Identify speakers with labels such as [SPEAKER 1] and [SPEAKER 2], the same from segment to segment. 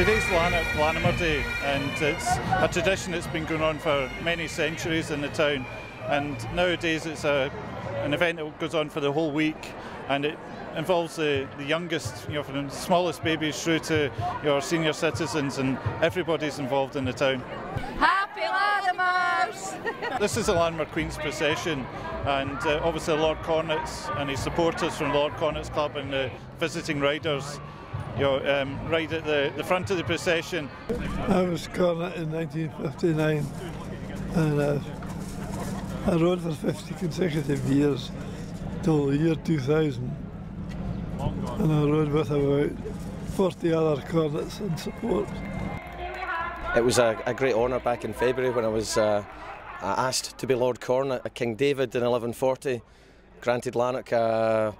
[SPEAKER 1] Today's Lanimer Day, and it's a tradition that's been going on for many centuries in the town, and nowadays it's an event that goes on for the whole week, and it involves the youngest, from the smallest babies through to your senior citizens, and everybody's involved in the town.
[SPEAKER 2] Happy Lanimers!
[SPEAKER 1] This is the Lanimer Queen's procession, and obviously Lord Cornet's and his supporters from the Lord Cornet's Club and the visiting riders ride at the front of the procession.
[SPEAKER 3] I was cornet in 1959, and I rode for 50 consecutive years till the year 2000, and I rode with about 40 other cornets and support.
[SPEAKER 4] It was a great honour back in February when I was asked to be Lord Cornet. King David in 1140 granted Lanark a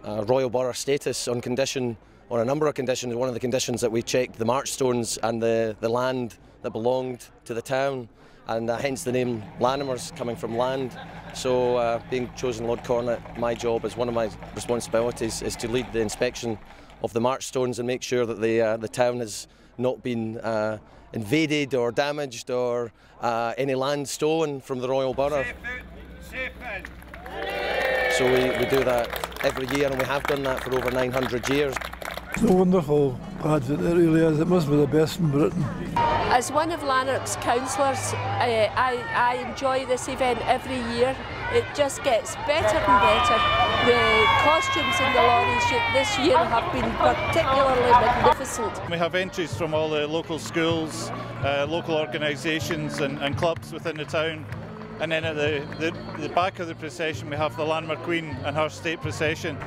[SPEAKER 4] royal borough status on a number of conditions. One of the conditions that we checked the march stones and the land that belonged to the town, and hence the name Lanimers, coming from land. So being chosen Lord Cornet, my job as one of my responsibilities is to lead the inspection of the march stones and make sure that the town has not been invaded or damaged, or any land stolen from the royal borough. So we do that every year, and we have done that for over 900 years.
[SPEAKER 3] It's a wonderful pageant, it really is. It must be the best in Britain.
[SPEAKER 2] As one of Lanark's councillors, I enjoy this event every year. It just gets better and better. The costumes in the lorries this year have been particularly magnificent.
[SPEAKER 1] We have entries from all the local schools, local organisations and clubs within the town. And then at the back of the procession we have the Lanimer Queen and her state procession.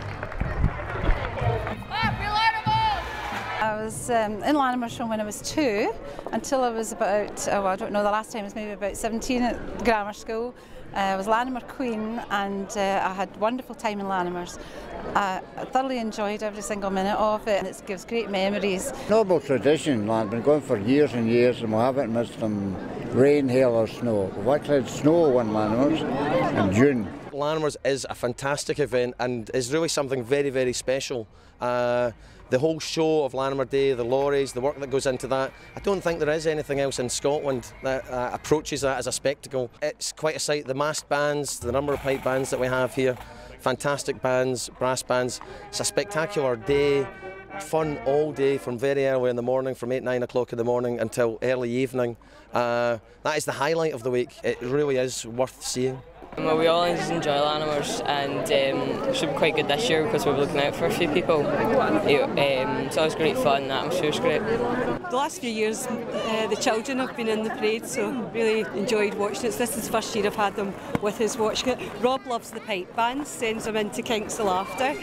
[SPEAKER 5] I was in Lanimers from when I was 2 until I was about, I don't know, the last time I was maybe about 17 at grammar school. I was Lanimer Queen, and I had a wonderful time in Lanimers. I thoroughly enjoyed every single minute of it, and it gives great memories.
[SPEAKER 6] Noble tradition, land, been going for years and years, and we haven't missed from rain, hail or snow. We've actually had snow on Lanimers in June.
[SPEAKER 4] Lanimers is a fantastic event and is really something very, very special. The whole show of Lanimer Day, the lorries, the work that goes into that, I don't think there is anything else in Scotland that approaches that as a spectacle. It's quite a sight. The massed bands, the number of pipe bands that we have here, fantastic bands, brass bands. It's a spectacular day, fun all day from very early in the morning, from 8-9 o'clock in the morning until early evening. That is the highlight of the week. It really is worth seeing.
[SPEAKER 7] Well, we always enjoy Lanimers, and it should be quite good this year because we're looking out for a few people. It's always great fun, the atmosphere's great.
[SPEAKER 8] The last few years the children have been in the parade, so really enjoyed watching it. This is the first year I've had them with us watching it. Rob loves the pipe bands, sends them into Kinks of Laughter,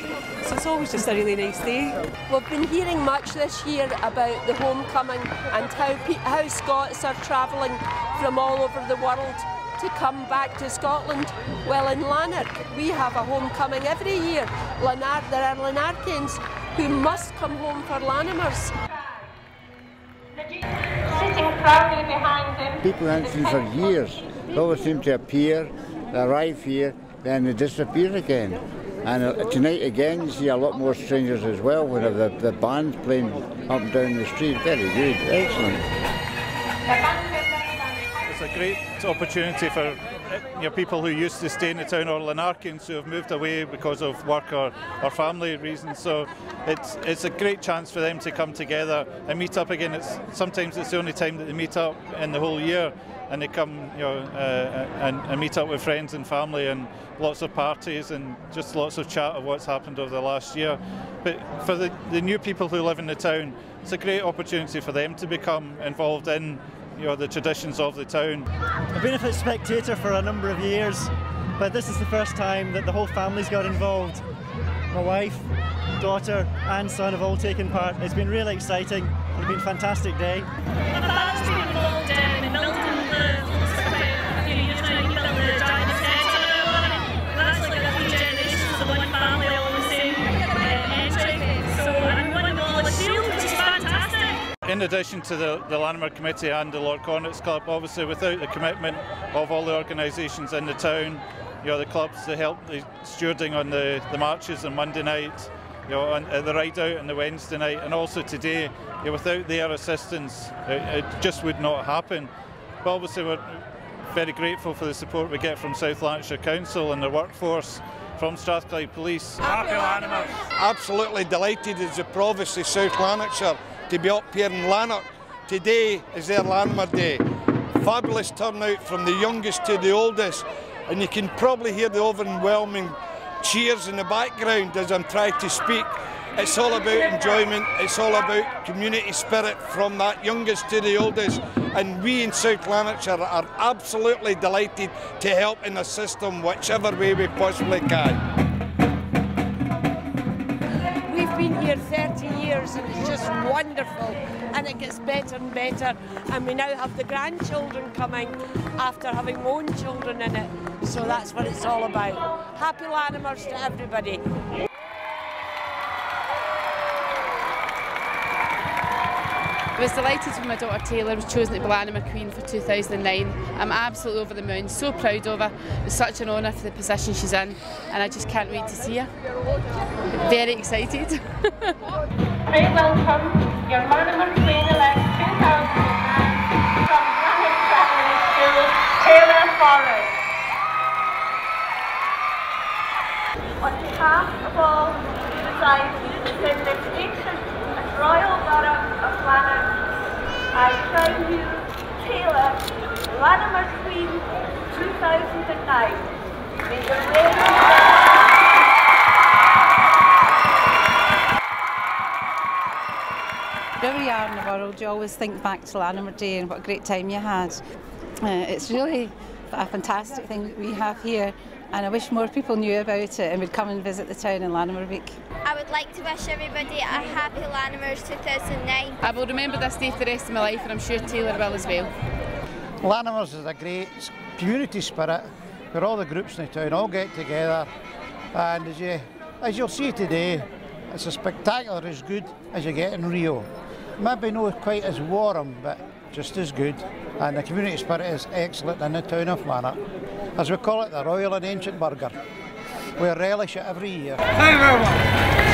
[SPEAKER 8] so it's always just a really nice day.
[SPEAKER 2] We've been hearing much this year about the homecoming and how Scots are travelling from all over the world to come back to Scotland. Well, in Lanark we have a homecoming every year. There are Lanarkians who must come home for Lanimers.
[SPEAKER 9] Sitting proudly behind them.
[SPEAKER 6] People haven't seen for years. They always seem to appear, they arrive here, then they disappear again. And tonight again you see a lot more strangers as well, with the bands playing up and down the street. Very good, excellent.
[SPEAKER 1] It's a great opportunity for people who used to stay in the town, or Lanarkians who have moved away because of work or family reasons. So it's a great chance for them to come together and meet up again. Sometimes it's the only time that they meet up in the whole year, and they come and meet up with friends and family, and lots of parties and just lots of chat of what's happened over the last year. But for the new people who live in the town, it's a great opportunity for them to become involved in the traditions of the town.
[SPEAKER 10] I've been a spectator for a number of years, but this is the first time that the whole family's got involved. My wife, daughter and son have all taken part. It's been really exciting. It's been a fantastic day.
[SPEAKER 9] My father's been involved in building the square a few years now. He built the Diamond Theatre, and that's like a few generations of one family all in the same entry. So I'm one knowledge field, which is fantastic.
[SPEAKER 1] In addition to the Lanimer Committee and the Lord Cornet's Club, obviously without the commitment of all the organisations in the town, the clubs, they help the stewarding on the marches on Monday night, at the ride out on the Wednesday night, and also today. Without their assistance, it just would not happen. But obviously we're very grateful for the support we get from South Lanarkshire Council and their workforce, from Strathclyde Police.
[SPEAKER 11] Happy Lanimers! Absolutely delighted as the Provost of South Lanarkshire to be up here in Lanark. Today is their Lanimer Day. Fabulous turnout from the youngest to the oldest, and you can probably hear the overwhelming cheers in the background as I'm trying to speak. It's all about enjoyment, it's all about community spirit from that youngest to the oldest, and we in South Lanarkshire are absolutely delighted to help and assist them whichever way we possibly can.
[SPEAKER 2] We've been here 30 years and it's just wonderful, and it gets better and better, and we now have the grandchildren coming after having my own children in it, so that's what it's all about. Happy Lanimers to everybody.
[SPEAKER 12] I was delighted when my daughter Taylor was chosen to be Lanimer Queen for 2009. I'm absolutely over the moon, so proud of her. It's such an honour for the position she's in, and I just can't wait to see her. Very excited.
[SPEAKER 9] Very welcome, your Lanimer Queen-elect 2009 from Lanarkshire Secondary School, Taylor Forest. On behalf of all who reside within this nation and Royal Borough of Lanark, I crown you Taylor, Lanimer Queen 2009. May your reign
[SPEAKER 5] Wherever you are in the world, you always think back to Lanimer Day and what a great time you had. It's really a fantastic thing that we have here, and I wish more people knew about it and would come and visit the town in Lanimer Week.
[SPEAKER 13] I would like to wish everybody a happy Lanimers 2009.
[SPEAKER 12] I will remember this day for the rest of my life, and I'm sure Taylor will as well.
[SPEAKER 14] Lanimers is a great community spirit where all the groups in the town all get together, and as you'll see today, it's as spectacular as good as you get in Rio. Maybe not quite as warm, but just as good, and the community spirit is excellent in the town of Lanark. As we call it, the Royal and Ancient Burger. We relish it every year.
[SPEAKER 11] Thank you very much.